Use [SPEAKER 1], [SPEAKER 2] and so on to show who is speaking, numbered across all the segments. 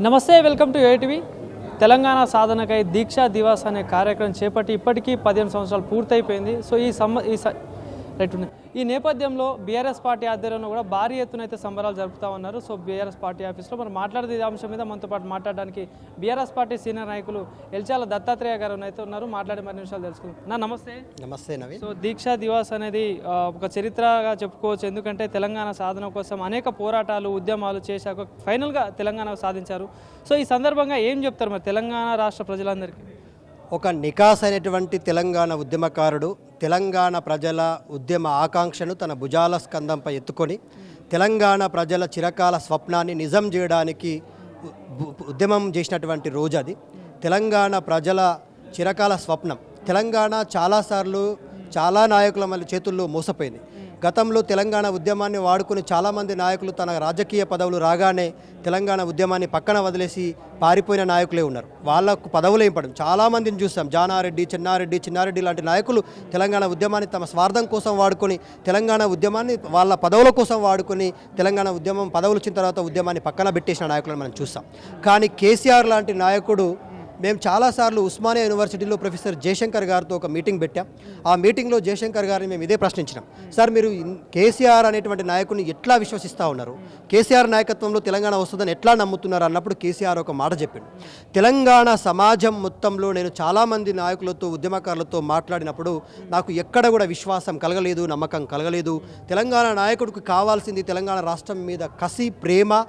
[SPEAKER 1] నమస్తే, welcome to ATV. Telangana సాధనకై దీక్షా దివాస్ అనే కార్యక్రమం చేపట్టి ఇప్పటికీ 15 సంవత్సరాలు పూర్తయిపోయింది. సో ఈ నేపథ్యంలో బీఆర్ఎస్ పార్టీ ఆధ్వర్యంలో కూడా భారీ ఎత్తున అయితే సంబరాలు జరుపుతూ ఉన్నారు. సో బీఆర్ఎస్ పార్టీ ఆఫీస్లో మనం మాట్లాడితే ఈ అంశం మీద మనతో పాటు మాట్లాడడానికి బీఆర్ఎస్ పార్టీ సీనియర్ నాయకులు ఎల్చాల దత్తాత్రేయ గారు అయితే ఉన్నారు. మాట్లాడే మరి నిమిషాలు తెలుసుకుందాం. నమస్తే.
[SPEAKER 2] నమస్తే నవీన్.
[SPEAKER 1] సో దీక్షా దివాస్ అనేది ఒక చరిత్రగా చెప్పుకోవచ్చు. ఎందుకంటే తెలంగాణ సాధన కోసం అనేక పోరాటాలు ఉద్యమాలు చేశాక ఫైనల్గా తెలంగాణ సాధించారు. సో ఈ సందర్భంగా ఏం చెప్తారు మరి తెలంగాణ రాష్ట్ర ప్రజలందరికీ?
[SPEAKER 2] ఒక నికాస్ అయినటువంటి తెలంగాణ ఉద్యమకారుడు తెలంగాణ ప్రజల ఉద్యమ ఆకాంక్షను తన భుజాల స్కందంపై ఎత్తుకొని తెలంగాణ ప్రజల చిరకాల స్వప్నాన్ని నిజం చేయడానికి ఉద్యమం చేసినటువంటి రోజు అది. తెలంగాణ ప్రజల చిరకాల స్వప్నం. తెలంగాణ చాలాసార్లు చాలా నాయకుల మళ్ళీ చేతుల్లో మోసపోయింది. గతంలో తెలంగాణ ఉద్యమాన్ని వాడుకుని చాలామంది నాయకులు తన రాజకీయ పదవులు రాగానే తెలంగాణ ఉద్యమాన్ని పక్కన వదిలేసి పారిపోయిన నాయకులే ఉన్నారు. వాళ్ళకు పదవులు ఏం పడడం చాలామందిని చూస్తాం. జానారెడ్డి, చిన్నారెడ్డి లాంటి నాయకులు తెలంగాణ ఉద్యమాన్ని తమ స్వార్థం కోసం వాడుకొని తెలంగాణ ఉద్యమాన్ని వాళ్ళ పదవుల కోసం వాడుకొని తెలంగాణ ఉద్యమం పదవులు వచ్చిన తర్వాత ఉద్యమాన్ని పక్కన పెట్టేసిన నాయకులను మనం చూస్తాం. కానీ కేసీఆర్ లాంటి నాయకుడు మేము చాలాసార్లు ఉస్మానియా యూనివర్సిటీలో ప్రొఫెసర్ జయశంకర్ గారితో ఒక మీటింగ్ పెట్టాం. ఆ మీటింగ్లో జయశంకర్ గారిని మేము ఇదే ప్రశ్నించినాం. సార్, మీరు కేసీఆర్ అనేటువంటి నాయకుడిని ఎట్లా విశ్వసిస్తూ ఉన్నారు? కేసీఆర్ నాయకత్వంలో తెలంగాణ వస్తుందని ఎట్లా నమ్ముతున్నారు అన్నప్పుడు కేసీఆర్ ఒక మాట చెప్పిండు. తెలంగాణ సమాజం మొత్తంలో నేను చాలామంది నాయకులతో ఉద్యమకారులతో మాట్లాడినప్పుడు నాకు ఎక్కడ కూడా విశ్వాసం కలగలేదు, నమ్మకం కలగలేదు. తెలంగాణ నాయకుడికి కావాల్సింది తెలంగాణ రాష్ట్రం మీద కసి, ప్రేమ,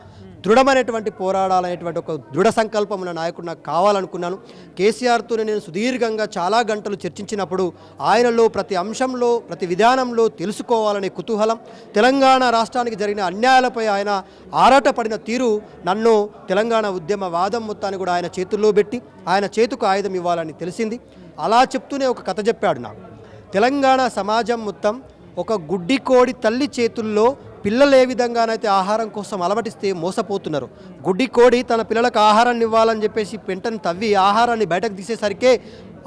[SPEAKER 2] దృఢమైనటువంటి పోరాడాలనేటువంటి ఒక దృఢ సంకల్పం ఉన్న నాయకుడు నాకు కావాలనుకున్నాను. కేసీఆర్తో నేను సుదీర్ఘంగా చాలా గంటలు చర్చించినప్పుడు ఆయనలో ప్రతి అంశంలో ప్రతి విధానంలో తెలుసుకోవాలనే కుతూహలం, తెలంగాణ రాష్ట్రానికి జరిగిన అన్యాయాలపై ఆయన ఆరాటపడిన తీరు నన్ను తెలంగాణ ఉద్యమ వాదం మొత్తాన్ని కూడా ఆయన చేతుల్లో పెట్టి ఆయన చేతుకు ఆయుధం ఇవ్వాలని తెలిసింది. అలా చెప్తూనే ఒక కథ చెప్పాడు నాకు. తెలంగాణ సమాజం మొత్తం ఒక గుడ్డి కోడి తల్లి చేతుల్లో పిల్లలు ఏ విధంగానైతే ఆహారం కోసం అలవటిస్తే మోసపోతున్నారు. గుడ్డి కోడి తన పిల్లలకు ఆహారాన్ని ఇవ్వాలని చెప్పేసి పెంటను తవ్వి ఆహారాన్ని బయటకు తీసేసరికి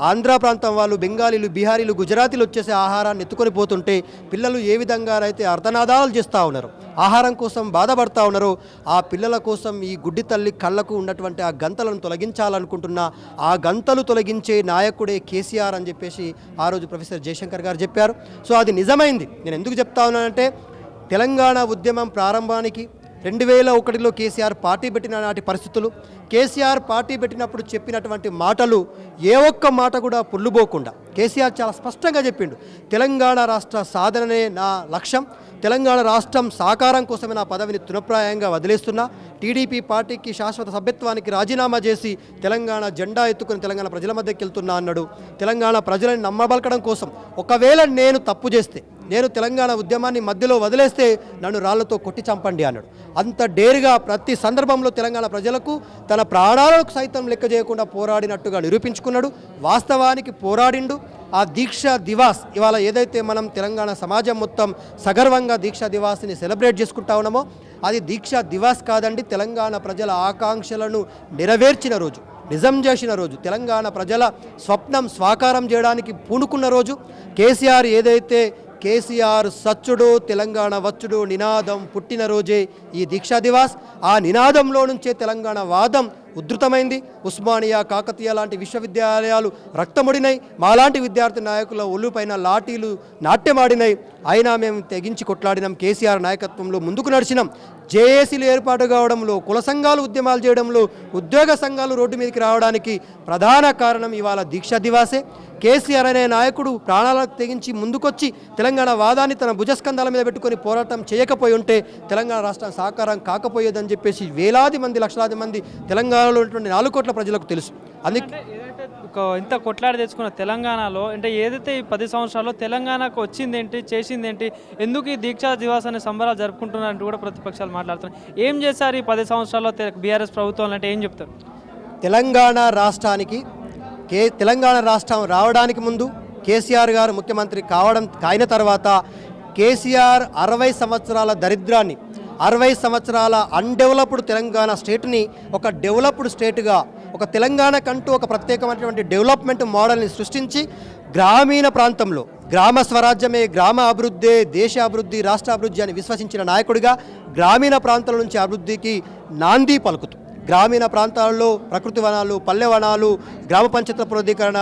[SPEAKER 2] ఆంధ్ర ప్రాంతం వాళ్ళు, బెంగాలీలు, బీహారీలు, గుజరాతీలు వచ్చేసి ఆహారాన్ని ఎత్తుకొని పోతుంటే పిల్లలు ఏ విధంగానైతే అర్ధనాదాలు చేస్తూ ఉన్నారు, ఆహారం కోసం బాధపడతా ఉన్నారు, ఆ పిల్లల కోసం ఈ గుడ్డి తల్లి కళ్ళకు ఉన్నటువంటి ఆ గంతలను తొలగించాలనుకుంటున్న ఆ గంతలు తొలగించే నాయకుడే కేసీఆర్ అని చెప్పేసి ఆ రోజు ప్రొఫెసర్ జయశంకర్ గారు చెప్పారు. సో అది నిజమైంది. నేను ఎందుకు చెప్తా ఉన్నానంటే తెలంగాణ ఉద్యమం ప్రారంభానికి 2001లో కేసీఆర్ పార్టీ పెట్టిన నాటి పరిస్థితులు, కేసీఆర్ పార్టీ పెట్టినప్పుడు చెప్పినటువంటి మాటలు ఏ ఒక్క మాట కూడా పుల్లుపోకుండా కేసీఆర్ చాలా స్పష్టంగా చెప్పిండు. తెలంగాణ రాష్ట్ర సాధననే నా లక్ష్యం, తెలంగాణ రాష్ట్రం సాకారం కోసమే నా పదవిని తృణప్రాయంగా వదిలేస్తున్నా, టీడీపీ పార్టీకి శాశ్వత సభ్యత్వానికి రాజీనామా చేసి తెలంగాణ జెండా ఎత్తుకుని తెలంగాణ ప్రజల మధ్యకి వెళ్తున్నా అన్నాడు. తెలంగాణ ప్రజలని నమ్మబలకడం కోసం ఒకవేళ నేను తప్పు చేస్తే, నేను తెలంగాణ ఉద్యమాన్ని మధ్యలో వదిలేస్తే నన్ను రాళ్లతో కొట్టి చంపండి అన్నాడు. అంత డేరుగా ప్రతి సందర్భంలో తెలంగాణ ప్రజలకు తన ప్రాణాలకు సైతం లెక్క చేయకుండా పోరాడినట్టుగా నిరూపించుకున్నాడు. వాస్తవానికి పోరాడిండు. ఆ దీక్షా దివాస్ ఇవాళ ఏదైతే మనం తెలంగాణ సమాజం మొత్తం సగర్వంగా దీక్షా దివాస్ని సెలబ్రేట్ చేసుకుంటా ఉన్నామో అది దీక్షా దివాస్ కాదండి, తెలంగాణ ప్రజల ఆకాంక్షలను నెరవేర్చిన రోజు, నిజం చేసిన రోజు, తెలంగాణ ప్రజల స్వప్నం స్వాకారం చేయడానికి పూనుకున్న రోజు. కేసీఆర్ ఏదైతే కేసీఆర్ సచ్చుడు తెలంగాణ వచ్చుడు నినాదం పుట్టిన రోజే ఈ దీక్షా దివాస్. ఆ నినాదంలో నుంచే తెలంగాణ వాదం ఉధృతమైంది. ఉస్మానియా, కాకతీయ లాంటి విశ్వవిద్యాలయాలు రక్తముడినాయి. మాలాంటి విద్యార్థి నాయకుల ఒళ్ళుపైన లాఠీలు నాట్యమాడినాయి. అయినా మేము తెగించి కొట్లాడినాం. కేసీఆర్ నాయకత్వంలో ముందుకు నడిచినాం. జేఏసీలు ఏర్పాటు కావడంలో, కుల సంఘాలు ఉద్యమాలు చేయడంలో, ఉద్యోగ సంఘాలు రోడ్డు మీదకి రావడానికి ప్రధాన కారణం ఇవాళ దీక్షా దివాసే. కేసీఆర్ అనే నాయకుడు ప్రాణాలకు తెగించి ముందుకొచ్చి తెలంగాణ వాదాన్ని తన భుజస్కంధాల మీద పెట్టుకొని పోరాటం చేయకపోయి ఉంటే తెలంగాణ రాష్ట్రం సాకారం కాకపోయేదని చెప్పేసి వేలాది మంది, లక్షలాది మంది తెలంగాణలో ఉన్నటువంటి 4 కోట్ల ప్రజలకు తెలుసు. అందుకే
[SPEAKER 1] ఏదైతే ఇంత కొట్లాడి తెచ్చుకున్న తెలంగాణలో అంటే ఏదైతే ఈ 10 సంవత్సరాల్లో తెలంగాణకు వచ్చిందేంటి, చేసిందేంటి, ఎందుకు ఈ దీక్షా దివాస్ అనే సంబరాలు జరుపుకుంటున్నారంటూ కూడా ప్రతిపక్షాలు మాట్లాడుతున్నాయి. ఏం చేశారు ఈ 10 సంవత్సరాల్లో బీఆర్ఎస్ ప్రభుత్వం అంటే ఏం చెప్తారు?
[SPEAKER 2] తెలంగాణ రాష్ట్రానికి తెలంగాణ రాష్ట్రం రావడానికి ముందు కేసీఆర్ గారు ముఖ్యమంత్రి కాయిన తర్వాత కేసీఆర్ 60 సంవత్సరాల దరిద్రాన్ని, 60 సంవత్సరాల అన్డెవలప్డ్ తెలంగాణ స్టేట్ని ఒక డెవలప్డ్ స్టేట్గా, ఒక తెలంగాణకంటూ ఒక ప్రత్యేకమైనటువంటి డెవలప్మెంట్ మోడల్ని సృష్టించి గ్రామీణ ప్రాంతంలో గ్రామ స్వరాజ్యమే గ్రామ అభివృద్ధి, దేశ అభివృద్ధి, రాష్ట్ర అభివృద్ధి అని విశ్వసించిన నాయకుడిగా గ్రామీణ ప్రాంతాల నుంచి అభివృద్ధికి నాంది పలుకుతూ గ్రామీణ ప్రాంతాల్లో ప్రకృతి వనాలు, పల్లె వనాలు, గ్రామ పంచాయతీల పునరుద్ధీకరణ,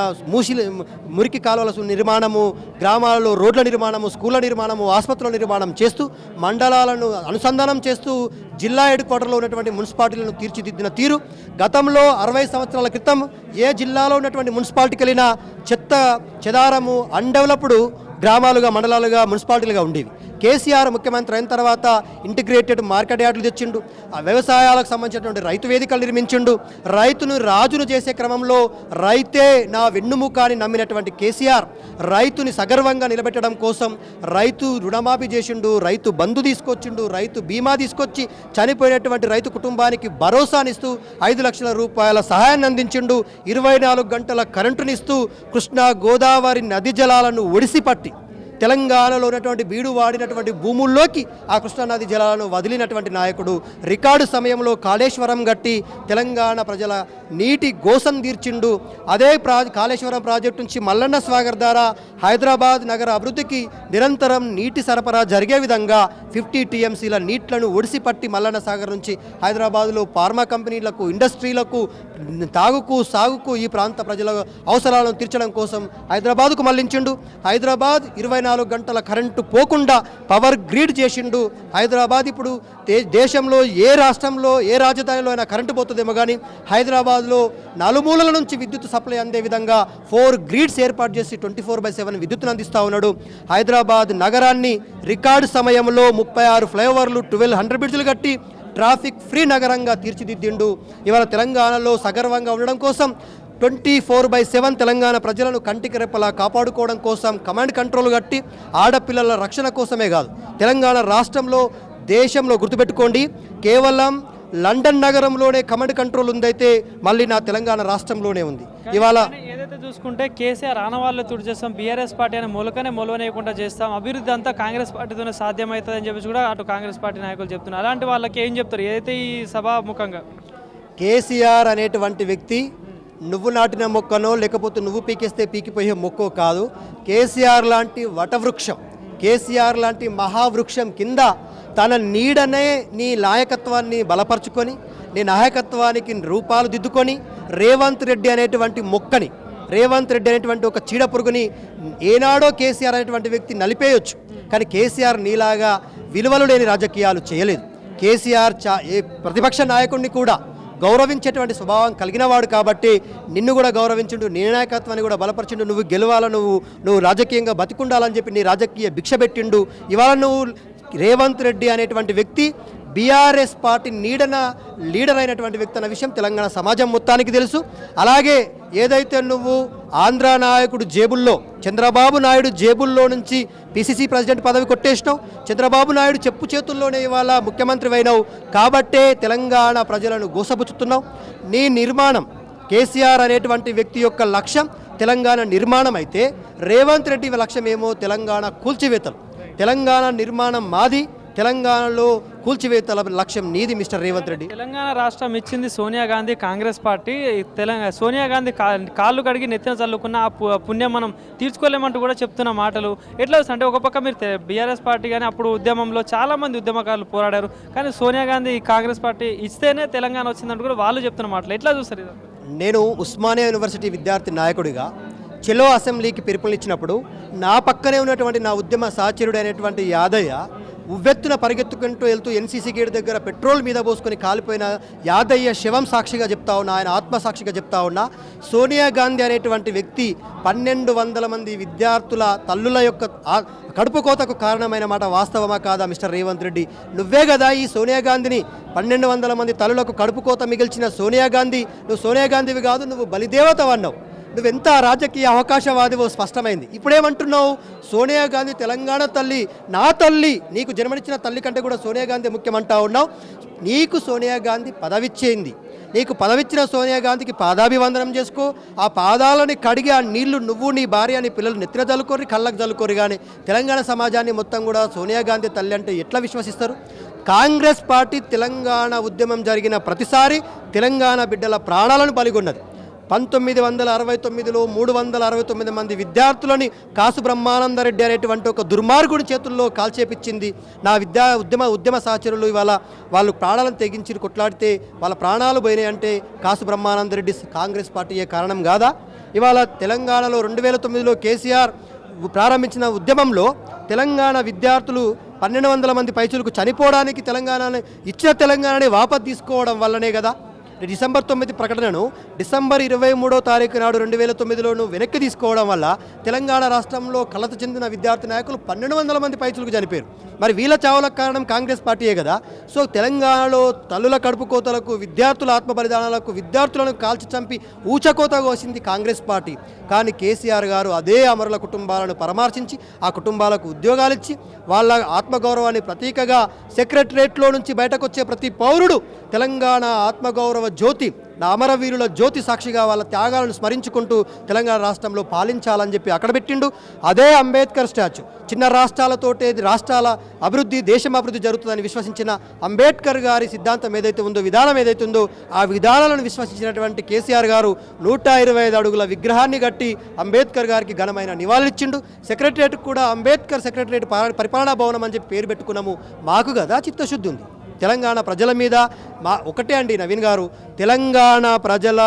[SPEAKER 2] మురికి కాలువల నిర్మాణము, గ్రామాలలో రోడ్ల నిర్మాణము, స్కూళ్ళ నిర్మాణము, ఆసుపత్రుల నిర్మాణం చేస్తూ మండలాలను అనుసంధానం చేస్తూ జిల్లా హెడ్ క్వార్టర్లో ఉన్నటువంటి మున్సిపాలిటీలను తీర్చిదిద్దిన తీరు గతంలో 60 సంవత్సరాల క్రితం ఏ జిల్లాలో ఉన్నటువంటి మున్సిపాలిటీకి వెళ్ళినా చెత్త చెదారము అన్డెవలప్డ్ గ్రామాలుగా, మండలాలుగా, మున్సిపాలిటీలుగా ఉండేవి. కేసీఆర్ ముఖ్యమంత్రి అయిన తర్వాత ఇంటిగ్రేటెడ్ మార్కెట్ యార్డులు తెచ్చిండు, ఆ వ్యవసాయాలకు సంబంధించినటువంటి రైతు వేదికలు నిర్మించిండు. రైతును రాజును చేసే క్రమంలో రైతే నా వెన్నుముక అని నమ్మినటువంటి కేసీఆర్ రైతుని సగర్వంగా నిలబెట్టడం కోసం రైతు రుణమాఫీ చేసిండు, రైతు బంధు తీసుకొచ్చిండు, రైతు బీమా తీసుకొచ్చి చనిపోయినటువంటి రైతు కుటుంబానికి భరోసానిస్తూ 5 లక్షల రూపాయల సహాయాన్ని అందించిండు. 24 గంటల కరెంటునిస్తూ కృష్ణా గోదావరి నది జలాలను ఒడిసిపట్టి తెలంగాణలో ఉన్నటువంటి బీడు వాడినటువంటి భూముల్లోకి ఆ కృష్ణానది జలాలను వదిలినటువంటి నాయకుడు. రికార్డు సమయంలో కాళేశ్వరం గట్టి తెలంగాణ ప్రజల నీటి గోసం తీర్చిండు. అదే కాళేశ్వరం ప్రాజెక్టు నుంచి మల్లన్న సాగర్ ద్వారా హైదరాబాద్ నగర అభివృద్ధికి నిరంతరం నీటి సరఫరా జరిగే విధంగా 50 టీఎంసీల నీట్లను ఒడిసిపట్టి మల్లన్న సాగర్ నుంచి హైదరాబాద్లో ఫార్మా కంపెనీలకు, ఇండస్ట్రీలకు, తాగుకు, సాగుకు, ఈ ప్రాంత ప్రజల అవసరాలను తీర్చడం కోసం హైదరాబాద్కు మళ్లించిండు. హైదరాబాద్ 24 గంటల కరెంటు పోకుండా పవర్ గ్రిడ్ చేసిండు. హైదరాబాద్ ఇప్పుడు దేశంలో ఏ రాష్ట్రంలో ఏ రాజధానిలో అయినా కరెంటు పోతుందేమో కానీ హైదరాబాద్లో నలుమూలల నుంచి విద్యుత్ సప్లై అందే విధంగా 4 గ్రిడ్స్ ఏర్పాటు చేసి 24/7 విద్యుత్తును అందిస్తూ ఉన్నాడు. హైదరాబాద్ నగరాన్ని రికార్డు సమయంలో 36 ఫ్లైఓవర్లు, 12 100 బ్రిడ్జ్లు కట్టి ట్రాఫిక్ ఫ్రీ నగరంగా తీర్చిదిద్దిండు. ఇవాళ తెలంగాణలో సగర్వంగా ఉండడం కోసం 24/7 తెలంగాణ ప్రజలను కంటికి రెప్పలా కాపాడుకోవడం కోసం కమాండ్ కంట్రోల్ కట్టి ఆడపిల్లల రక్షణ కోసమే కాదు, తెలంగాణ రాష్ట్రంలో, దేశంలో గుర్తుపెట్టుకోండి, కేవలం లండన్ నగరంలోనే కమాండ్ కంట్రోల్ ఉందైతే మళ్ళీ నా తెలంగాణ రాష్ట్రంలోనే ఉంది. ఇవాళ
[SPEAKER 1] ఏదైతే చూసుకుంటే కేసీఆర్ ఆనవాళ్ళు తుడి చేస్తాం, బీఆర్ఎస్ పార్టీ అని మొలవనేయకుండా చేస్తాం, అభివృద్ధి అంతా కాంగ్రెస్ పార్టీతోనే సాధ్యమవుతుందని చెప్పేసి కూడా అటు కాంగ్రెస్ పార్టీ నాయకులు చెప్తున్నారు. అలాంటి వాళ్ళకి ఏం చెప్తారు ఏదైతే ఈ సభాముఖంగా?
[SPEAKER 2] కేసీఆర్ అనేటువంటి వ్యక్తి నువ్వు నాటిన మొక్కనో లేకపోతే నువ్వు పీకేస్తే పీకిపోయే మొక్కో కాదు. కేసీఆర్ లాంటి వటవృక్షం, కేసీఆర్ లాంటి మహావృక్షం కింద తన నీడనే నీ నాయకత్వాన్ని బలపరుచుకొని, నీ నాయకత్వానికి రూపాలు దిద్దుకొని రేవంత్ రెడ్డి అనేటువంటి మొక్కని, రేవంత్ రెడ్డి అనేటువంటి ఒక చీడ పురుగుని ఏనాడో కేసీఆర్ అనేటువంటి వ్యక్తి నలిపేయొచ్చు. కానీ కేసీఆర్ నీలాగా విలువలు లేని రాజకీయాలు చేయలేదు. కేసీఆర్ ఏ ప్రతిపక్ష నాయకుడిని కూడా గౌరవించేటువంటి స్వభావం కలిగినవాడు కాబట్టి నిన్ను కూడా గౌరవించుండు, నీ నాయకత్వాన్ని కూడా బలపరిచిండు. నువ్వు గెలవాల, నువ్వు రాజకీయంగా బతికుండాలని చెప్పి నీ రాజకీయ భిక్ష పెట్టిండు. ఇవాళ నువ్వు రేవంత్ రెడ్డి అనేటువంటి వ్యక్తి బీఆర్ఎస్ పార్టీ లీడర్ అయినటువంటి వ్యక్తి అన్న విషయం తెలంగాణ సమాజం మొత్తానికి తెలుసు. అలాగే ఏదైతే నువ్వు ఆంధ్ర నాయకుడు జేబుల్లో, చంద్రబాబు నాయుడు జేబుల్లో నుంచి పిసిసి ప్రెసిడెంట్ పదవి కొట్టేసినావు, చంద్రబాబు నాయుడు చెప్పు చేతుల్లోనే ఇవాళ ముఖ్యమంత్రి అయినావు కాబట్టే తెలంగాణ ప్రజలను గోసపుచ్చుతున్నావు. నీ నిర్మాణం, కేసీఆర్ అనేటువంటి వ్యక్తి యొక్క లక్ష్యం తెలంగాణ నిర్మాణం అయితే రేవంత్ రెడ్డి లక్ష్యం ఏమో తెలంగాణ కూల్చివేతలు. తెలంగాణ నిర్మాణం మాది, తెలంగాణలో కూల్చివేతల లక్ష్యం నీది మిస్టర్ రేవంత్ రెడ్డి.
[SPEAKER 1] తెలంగాణ రాష్ట్రం ఇచ్చింది సోనియా గాంధీ, కాంగ్రెస్ పార్టీ. సోనియా గాంధీ కాళ్ళు కడిగి నెత్తిన చల్లుకున్న ఆ పుణ్యం మనం తీర్చుకోలేమంటూ కూడా చెప్తున్న మాటలు ఎట్లా అంటే, ఒక పక్క మీరు బీఆర్ఎస్ పార్టీ కానీ అప్పుడు ఉద్యమంలో చాలా మంది ఉద్యమకారులు పోరాడారు, కానీ సోనియా గాంధీ కాంగ్రెస్ పార్టీ ఇస్తేనే తెలంగాణ వచ్చిందంటూ కూడా వాళ్ళు చెప్తున్న మాటలు ఎట్లా చూస్తారు ఇది?
[SPEAKER 2] నేను ఉస్మానియా యూనివర్సిటీ విద్యార్థి నాయకుడిగా చెలో అసెంబ్లీకి పిలుపునిచ్చినప్పుడు నా పక్కనే ఉన్నటువంటి నా ఉద్యమ సహచరుడు అయినటువంటి యాదయ్య ఉవ్వెత్తున పరిగెత్తుకుంటూ వెళ్తూ ఎన్సీసీ గేట్ దగ్గర పెట్రోల్ మీద పోసుకొని కాలిపోయిన యాదయ్య శవం సాక్షిగా చెప్తా ఉన్నా, ఆయన ఆత్మసాక్షిగా చెప్తా ఉన్నా, సోనియా గాంధీ అనేటువంటి వ్యక్తి 1200 మంది విద్యార్థుల తల్లుల యొక్క కడుపు కోతకు కారణమైన మాట వాస్తవమా కాదా మిస్టర్ రేవంత్ రెడ్డి? నువ్వే కదా ఈ సోనియా గాంధీని 1200 మంది తల్లులకు కడుపు కోత మిగిల్చిన సోనియా గాంధీ. నువ్వు సోనియా గాంధీవి కాదు, నువ్వు బలిదేవతవన్నావు. నువ్వెంత రాజకీయ అవకాశవాదివో స్పష్టమైంది. ఇప్పుడేమంటున్నావు? సోనియా గాంధీ తెలంగాణ తల్లి, నా తల్లి, నీకు జన్మనిచ్చిన తల్లి కంటే కూడా సోనియా గాంధీ ముఖ్యమంటా ఉన్నావు. నీకు సోనియా గాంధీ పదవిచ్చేయింది, నీకు పదవిచ్చిన సోనియా గాంధీకి పాదాభివందనం చేసుకో. ఆ పాదాలని కడిగి ఆ నీళ్లు నువ్వు, నీ భార్య, నీ పిల్లలు నెత్తిన చల్లుకోరి, కళ్ళకు చల్లుకోరి. కానీ తెలంగాణ సమాజాన్ని మొత్తం కూడా సోనియా గాంధీ తల్లి అంటే ఎట్లా విశ్వసిస్తారు? కాంగ్రెస్ పార్టీ తెలంగాణ ఉద్యమం జరిగిన ప్రతిసారి తెలంగాణ బిడ్డల ప్రాణాలను బలిగొన్నది. 1969లో 369 మంది విద్యార్థులని కాసు బ్రహ్మానందరెడ్డి అనేటువంటి ఒక దుర్మార్గుడి చేతుల్లో కాల్చేపించింది. నా ఉద్యమ సహచరులు ఇవాళ వాళ్ళు ప్రాణాలను తెగించి కొట్లాడితే వాళ్ళ ప్రాణాలు పోయినాయంటే కాసు బ్రహ్మానందరెడ్డి కాంగ్రెస్ పార్టీయే కారణం కాదా? ఇవాళ తెలంగాణలో 2009లో కేసీఆర్ ప్రారంభించిన ఉద్యమంలో తెలంగాణ విద్యార్థులు 1200 మంది పైచులకు చనిపోవడానికి ఇచ్చిన తెలంగాణని వాపసు తీసుకోవడం వల్లనే కదా డిసెంబర్ 9 ప్రకటనను డిసెంబర్ 23వ తారీఖు నాడు 2009లోను వెనక్కి తీసుకోవడం వల్ల తెలంగాణ రాష్ట్రంలో కలత చెందిన విద్యార్థి నాయకులు 1200 మంది పైచులకు చనిపోయారు. మరి వీళ్ళ చావులకు కారణం కాంగ్రెస్ పార్టీయే కదా. సో తెలంగాణలో తల్లుల కడుపు కోతలకు, విద్యార్థుల ఆత్మ బలిదానాలకు, విద్యార్థులను కాల్చి చంపి ఊచకోత కోసింది కాంగ్రెస్ పార్టీ. కానీ కేసీఆర్ గారు అదే అమరుల కుటుంబాలను పరామర్శించి ఆ కుటుంబాలకు ఉద్యోగాలు ఇచ్చి వాళ్ళ ఆత్మగౌరవాన్ని ప్రతీకగా సెక్రటరేట్లో నుంచి బయటకు వచ్చే ప్రతి పౌరుడు తెలంగాణ ఆత్మగౌరవ జ్యోతి, నా అమరవీరుల జ్యోతి సాక్షిగా వాళ్ళ త్యాగాలను స్మరించుకుంటూ తెలంగాణ రాష్ట్రంలో పాలించాలని చెప్పి అక్కడ పెట్టిండు. అదే అంబేద్కర్ స్టాచ్యూ చిన్న రాష్ట్రాలతోటే రాష్ట్రాల అభివృద్ధి, దేశం అభివృద్ధి జరుగుతుందని విశ్వసించిన అంబేద్కర్ గారి సిద్ధాంతం ఏదైతే ఉందో, విధానం ఏదైతే ఉందో, ఆ విధానాలను విశ్వసించినటువంటి కేసీఆర్ గారు 125 అడుగుల విగ్రహాన్ని కట్టి అంబేద్కర్ గారికి ఘనమైన నివాళులిచ్చిండు. సెక్రటరియట్ కూడా అంబేద్కర్ సెక్రటరియట్ పరిపాలనా భవనం అని చెప్పి పేరు పెట్టుకున్నాము. మాకు కదా చిత్తశుద్ధి ఉంది. తెలంగాణ ప్రజల మీద ఒకటే అండి నవీన్ గారు, తెలంగాణ ప్రజల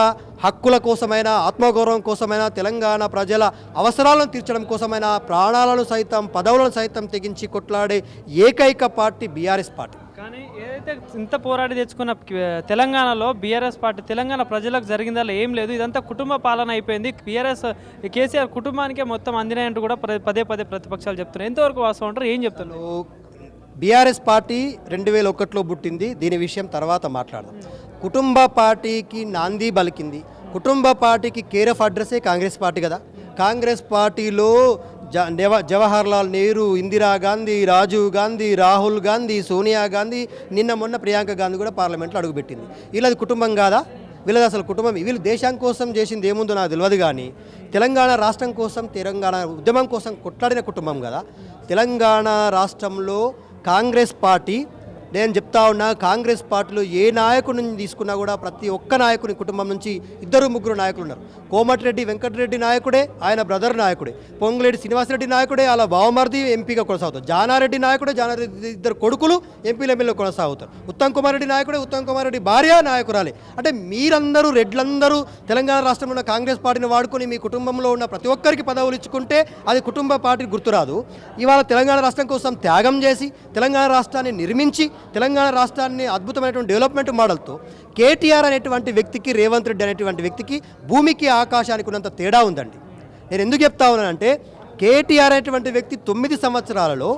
[SPEAKER 2] హక్కుల కోసమైనా, ఆత్మగౌరవం కోసమైనా, తెలంగాణ ప్రజల అవసరాలను తీర్చడం కోసమైనా ప్రాణాలను సైతం, పదవులను సైతం తెగించి కొట్లాడే ఏకైక పార్టీ బీఆర్ఎస్ పార్టీ.
[SPEAKER 1] కానీ ఏదైతే ఇంత పోరాడి తెచ్చుకున్న తెలంగాణలో బీఆర్ఎస్ పార్టీ తెలంగాణ ప్రజలకు జరిగిందల్లా ఏం లేదు, ఇదంతా కుటుంబ పాలన అయిపోయింది, కేసీఆర్ కుటుంబానికే మొత్తం అందినాయంటూ కూడా పదే ప్రతిపక్షాలు చెప్తున్నారు. ఎంతవరకు వాస్తవం అంటారు? ఏం చెప్తున్నారు?
[SPEAKER 2] బీఆర్ఎస్ పార్టీ 2001లో పుట్టింది. దీని విషయం తర్వాత మాట్లాడదాం. కుటుంబ పార్టీకి నాంది బలికింది. కుటుంబ పార్టీకి కేర్ ఆఫ్ అడ్రస్సే కాంగ్రెస్ పార్టీ కదా. కాంగ్రెస్ పార్టీలో జవహర్ లాల్ నెహ్రూ, ఇందిరాగాంధీ, రాజీవ్ గాంధీ, రాహుల్ గాంధీ, సోనియా గాంధీ, మొన్న ప్రియాంక గాంధీ కూడా పార్లమెంట్లో అడుగుపెట్టింది. వీళ్ళది కుటుంబం కాదా? వీళ్ళది అసలు కుటుంబం. వీళ్ళు దేశం కోసం చేసింది ఏముందో నాకు తెలియదు, కానీ తెలంగాణ రాష్ట్రం కోసం, తెలంగాణ ఉద్యమం కోసం కొట్లాడిన కుటుంబం కదా. తెలంగాణ రాష్ట్రంలో కాంగ్రెస్ పార్టీ, నేను చెప్తా ఉన్నా, కాంగ్రెస్ పార్టీలో ఏ నాయకుడిని తీసుకున్నా కూడా ప్రతి ఒక్క నాయకుని కుటుంబం నుంచి 2-3 నాయకులు ఉన్నారు. కోమటిరెడ్డి వెంకటరెడ్డి నాయకుడే, ఆయన బ్రదర్ నాయకుడే. పొంగులేటి శ్రీనివాసరెడ్డి నాయకుడే, అలా బావమర్ది ఎంపీగా కొనసాగుతారు. జానారెడ్డి నాయకుడే, జానారెడ్డి 2 కొడుకులు ఎంపీలు ఎమ్మెల్యే కొనసాగుతారు. ఉత్తమ్ కుమార్ రెడ్డి నాయకుడే, ఉత్తమ్ కుమార్ రెడ్డి భార్య నాయకురాలే. అంటే మీరందరూ రెడ్లందరూ తెలంగాణ రాష్ట్రంలో ఉన్న కాంగ్రెస్ పార్టీని వాడుకొని మీ కుటుంబంలో ఉన్న ప్రతి ఒక్కరికి పదవులు ఇచ్చుకుంటే అది కుటుంబ పార్టీ గుర్తురాదు. ఇవాళ తెలంగాణ రాష్ట్రం కోసం త్యాగం చేసి తెలంగాణ రాష్ట్రాన్ని నిర్మించి తెలంగాణ రాష్ట్రాన్ని అద్భుతమైనటువంటి డెవలప్మెంట్ మోడల్తో కేటీఆర్ అనేటువంటి వ్యక్తికి, రేవంత్ రెడ్డి అనేటువంటి వ్యక్తికి భూమికి ఆకాశానికి ఉన్నంత తేడా ఉందండి. నేను ఎందుకు చెప్తా ఉన్నానంటే, కేటీఆర్ అనేటువంటి వ్యక్తి 9 సంవత్సరాలలో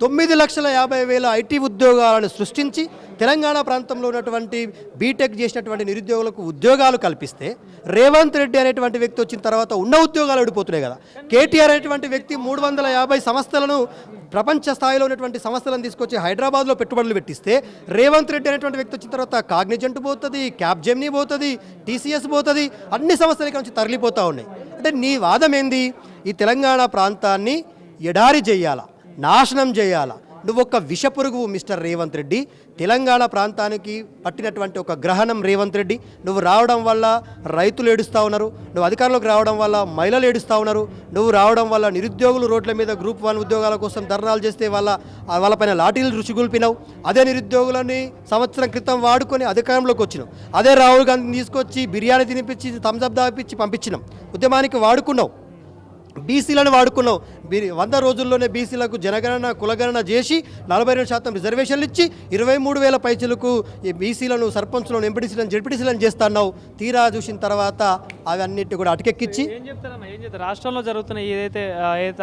[SPEAKER 2] 9,50,000 ఐటీ ఉద్యోగాలను సృష్టించి తెలంగాణ ప్రాంతంలో ఉన్నటువంటి బీటెక్ చేసినటువంటి నిరుద్యోగులకు ఉద్యోగాలు కల్పిస్తే, రేవంత్ రెడ్డి అనేటువంటి వ్యక్తి వచ్చిన తర్వాత ఉన్న ఉద్యోగాలు ఓడిపోతున్నాయి కదా. కేటీఆర్ అనేటువంటి వ్యక్తి 350 సంస్థలను, ప్రపంచ స్థాయిలో ఉన్నటువంటి సంస్థలను తీసుకొచ్చి హైదరాబాద్లో పెట్టుబడులు పెట్టిస్తే, రేవంత్ రెడ్డి అనేటువంటి వ్యక్తి వచ్చిన తర్వాత కాగ్నిజెంట్ పోతుంది, క్యాప్జెమ్నీ పోతుంది, టీసీఎస్ పోతుంది, అన్ని సంస్థల నుంచి తరలిపోతూ ఉన్నాయి. అంటే నీ వాదం ఏంది? ఈ తెలంగాణ ప్రాంతాన్ని ఎడారి చేయాలా, నాశనం చేయాలా? నువ్వు ఒక విషపురుగు మిస్టర్ రేవంత్ రెడ్డి. తెలంగాణ ప్రాంతానికి పట్టినటువంటి ఒక గ్రహణం రేవంత్ రెడ్డి. నువ్వు రావడం వల్ల రైతులు ఏడుస్తూ ఉన్నారు, నువ్వు అధికారంలోకి రావడం వల్ల మహిళలు ఏడుస్తూ ఉన్నారు, నువ్వు రావడం వల్ల నిరుద్యోగులు రోడ్ల మీద గ్రూప్ 1 ఉద్యోగాల కోసం ధర్నాలు చేస్తే వాళ్ళపైన లాఠీలు రుచిగొల్పినావు. అదే నిరుద్యోగులని సంవత్సరం క్రితం వాడుకొని అధికారంలోకి వచ్చినావు. అదే రాహుల్ గాంధీని తీసుకొచ్చి బిర్యానీ తినిపించి, థమ్స్అప్ దాపిచ్చి పంపించినాం. ఉద్యమానికి వాడుకున్నావు. బీసీలను వాడుకున్నావు. 100 రోజుల్లోనే బీసీలకు జనగణన, కులగణన చేసి 42% రిజర్వేషన్లు ఇచ్చి 23,000 పైచలకు ఈ బీసీలను, సర్పంచ్లను, ఎంపీటీసీలను, జెడ్పీటీసీలను చేస్తున్నావు. తీరా చూసిన తర్వాత అవన్నిటి కూడా అటకెక్కించి
[SPEAKER 1] ఏం చెప్తారు? రాష్ట్రంలో జరుగుతున్న ఏదైతే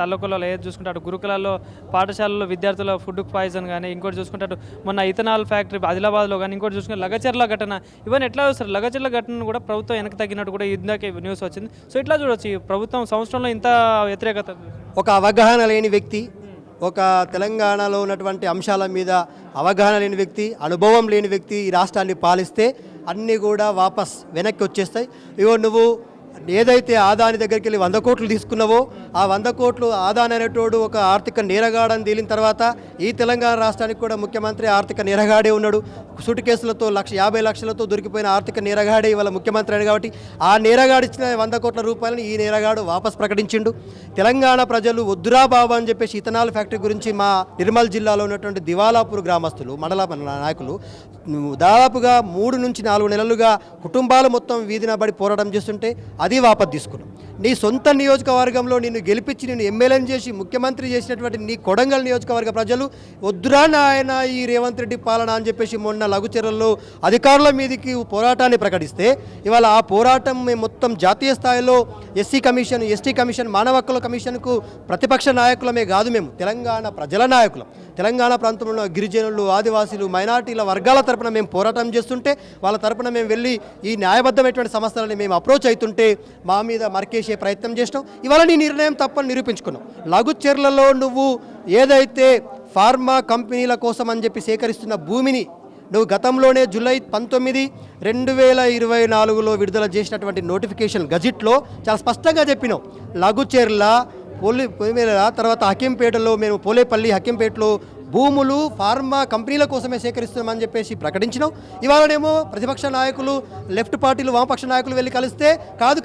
[SPEAKER 1] అల్లకొల్లలో ఏదైతే చూసుకుంటే అటు గురుకులాల్లో, పాఠశాలలో విద్యార్థుల ఫుడ్ పాయిజన్ కానీ, ఇంకోటి చూసుకుంటే మొన్న ఇథనాల్ ఫ్యాక్టరీ ఆదిలాబాద్లో కానీ, ఇంకోటి చూసుకుంటే లగచర్ల ఘటన, ఇవన్నీ ఎట్లా చూస్తారు? లగచర్ల ఘటన కూడా ప్రభుత్వం వెనక్కి తగ్గినట్టు కూడా ఇందాకే న్యూస్ వచ్చింది. సో ఇట్లా చూడొచ్చు, ఈ ప్రభుత్వం సంవత్సరంలో ఇంత వ్యతిరేకత.
[SPEAKER 2] ఒక అవగాహన లేని వ్యక్తి, ఒక తెలంగాణలో ఉన్నటువంటి అంశాల మీద అవగాహన లేని వ్యక్తి, అనుభవం లేని వ్యక్తి ఈ రాష్ట్రాన్ని పాలిస్తే అన్నీ కూడా వాపస్ వెనక్కి వచ్చేస్తాయి. ఇగో నువ్వు ఏదైతే ఆదాని దగ్గరికి వెళ్ళి 100 కోట్లు తీసుకున్నావో ఆ 100 కోట్లు ఆదాని అనేటోడు ఒక ఆర్థిక నేరగాడని తేలిన తర్వాత ఈ తెలంగాణ రాష్ట్రానికి కూడా ముఖ్యమంత్రి ఆర్థిక నేరగాడే ఉన్నాడు. సూటి కేసులతో 50 లక్షలతో దొరికిపోయిన ఆర్థిక నేరగాడే ఇవాళ ముఖ్యమంత్రి అని కాబట్టి ఆ నేరగాడు ఇచ్చిన 100 కోట్ల రూపాయలని ఈ నేరగాడు వాపస్ ప్రకటించిండు. తెలంగాణ ప్రజలు వద్దురా బాబు అని చెప్పేసి ఇథనాల్ ఫ్యాక్టరీ గురించి మా నిర్మల్ జిల్లాలో ఉన్నటువంటి దివాలాపూర్ గ్రామస్తులు మండల నాయకులు దాదాపుగా 3 నుంచి 4 నెలలుగా కుటుంబాలు మొత్తం వీధిన పడి పోరాటం చేస్తుంటే అది వాపస్ తీసుకున్నాం. నీ సొంత నియోజకవర్గంలో నిన్ను గెలిపించి నిన్ను ఎమ్మెల్యేని చేసి ముఖ్యమంత్రి చేసినటువంటి నీ కొడంగల్ నియోజకవర్గ ప్రజలు వద్దురా నాయన ఈ రేవంత్ రెడ్డి పాలన అని చెప్పేసి మొన్న లఘుచర్యల్లో అధికారుల మీదకి పోరాటాన్ని ప్రకటిస్తే ఇవాళ ఆ పోరాటం మేము మొత్తం జాతీయ స్థాయిలో ఎస్సీ కమిషన్, ఎస్టీ కమిషన్, మానవ హక్కుల కమిషన్కు ప్రతిపక్ష నాయకులమే కాదు, మేము తెలంగాణ ప్రజల నాయకులం. తెలంగాణ ప్రాంతంలో గిరిజనులు, ఆదివాసీలు, మైనార్టీల వర్గాల తరపున మేము పోరాటం చేస్తుంటే వాళ్ళ తరపున మేము వెళ్ళి ఈ న్యాయబద్ధమైనటువంటి సమస్యలని మేము అప్రోచ్ అవుతుంటే మా మీద మరికేసే ప్రయత్నం చేసినాం. ఇవాళ నీ నిర్ణయం తప్పని నిరూపించుకున్నావు. లఘుచర్లలో నువ్వు ఏదైతే ఫార్మా కంపెనీల కోసం అని చెప్పి సేకరిస్తున్న భూమిని నువ్వు గతంలోనే జూలై 19, 2024లో విడుదల చేసినటువంటి నోటిఫికేషన్ గజిట్లో చాలా స్పష్టంగా చెప్పినావు. లఘుచెర్ల, తర్వాత హకీంపేటలో మేము పోలేపల్లి, హకీంపేటలో భూములు ఫార్మా కంపెనీల కోసమే సేకరిస్తున్నామని చెప్పేసి ప్రకటించినాం. ఇవాళనేమో ప్రతిపక్ష నాయకులు, లెఫ్ట్ పార్టీలు, వామపక్ష నాయకులు వెళ్ళి కలిస్తే కాదు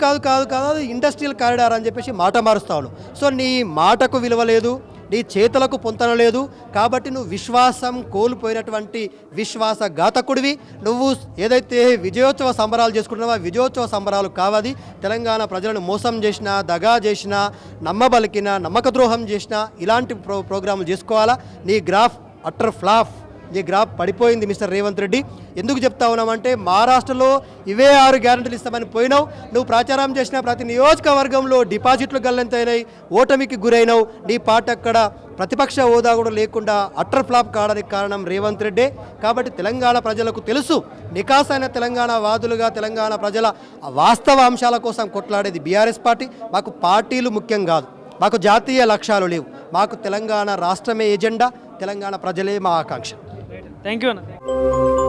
[SPEAKER 2] ఇండస్ట్రియల్ కారిడార్ అని చెప్పేసి మాట మారుస్తావు. సో నీ మాటకు విలువ లేదు, నీ చేతులకు పొంతన లేదు. కాబట్టి నువ్వు విశ్వాసం కోల్పోయినటువంటి విశ్వాసఘాతకుడివి. నువ్వు ఏదైతే విజయోత్సవ సంబరాలు చేసుకుంటున్నావో ఆ విజయోత్సవ సంబరాలు కావది. తెలంగాణ ప్రజలను మోసం చేసినా, దగా చేసినా, నమ్మబలికినా, నమ్మక ద్రోహం చేసినా ఇలాంటి ప్రోగ్రాములు చేసుకోవాలా. నీ గ్రాఫ్ అటర్ ఫ్లాప్, నీ గ్రాఫ్ పడిపోయింది మిస్టర్ రేవంత్ రెడ్డి. ఎందుకు చెప్తా ఉన్నామంటే మహారాష్ట్రలో ఇవే 6 గ్యారెంటీలు ఇస్తామని పోయినావు. నువ్వు ప్రచారం చేసిన ప్రతి నియోజకవర్గంలో డిపాజిట్లు గల్లంతైనాయి, ఓటమికి గురైనావు. నీ పార్టీ అక్కడ ప్రతిపక్ష హోదా కూడా లేకుండా అటర్ ఫ్లాప్ కావడానికి కారణం రేవంత్ రెడ్డే. కాబట్టి తెలంగాణ ప్రజలకు తెలుసు, నికాసైన తెలంగాణ వాదులుగా తెలంగాణ ప్రజల వాస్తవ అంశాల కోసం కొట్లాడేది బీఆర్ఎస్ పార్టీ. మాకు పార్టీలు ముఖ్యం కాదు, మాకు జాతీయ లక్ష్యాలు లేవు, మాకు తెలంగాణ రాష్ట్రమే ఎజెండా, తెలంగాణ ప్రజలే మా ఆకాంక్ష.
[SPEAKER 1] థ్యాంక్ యూ అన్న.